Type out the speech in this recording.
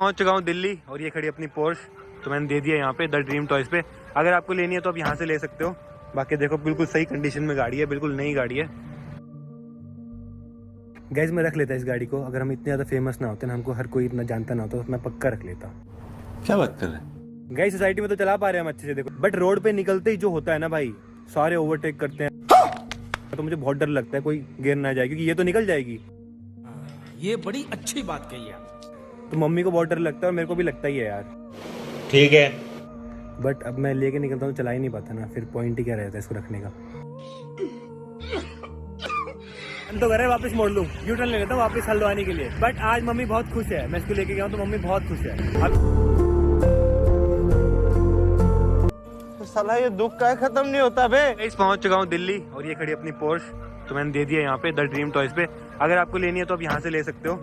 पहुंच चुका हूं दिल्ली और ये खड़ी अपनी पोर्श, तो मैंने दे दिया यहाँ पे द ड्रीम टॉयज पे। अगर आपको लेनी है तो आप यहाँ से ले सकते हो। बाकी देखो बिल्कुल सही कंडीशन में गाड़ी है, बिल्कुल नई गाड़ी है। गाइस मैं रख लेता इस गाड़ी को, अगर हम इतने ज़्यादा फेमस ना होते ना, हमको हर कोई इतना जानता ना होता तो मैं पक्का रख लेता। क्या बात कर रहे हैं? गाइस सोसाइटी में तो चला पा रहे हैं हम अच्छे से, देखो, बट रोड पे निकलते ही जो होता है ना भाई, सारे ओवरटेक करते हैं, तो मुझे बहुत डर लगता है कोई गिर ना जाए, क्योंकि ये तो निकल जाएगी। ये बड़ी अच्छी बात कही है। तो मम्मी को बहुत डर लगता है और मेरे को भी लगता ही है यार। ठीक है, बट अब मैं लेके निकलता हूँ, चला ही नहीं पाता ना, फिर पॉइंट ही क्या रहता है इसको रखने का। तो घर है वापस मोड़ लूँ, यू टर्न ले लेता हूँ वापस हल्द्वानी के लिए। बट आज मम्मी बहुत खुश है, मैं इसको लेके गया हूँ तो मम्मी बहुत खुश है। साला ये दुख का खत्म नहीं होता बे। पहुंच चुका हूँ दिल्ली और ये खड़ी अपनी पोर्श, तो मैंने दे दिया यहाँ पे द ड्रीम टॉयज पे। अगर आपको लेनी है तो आप यहाँ से ले सकते हो।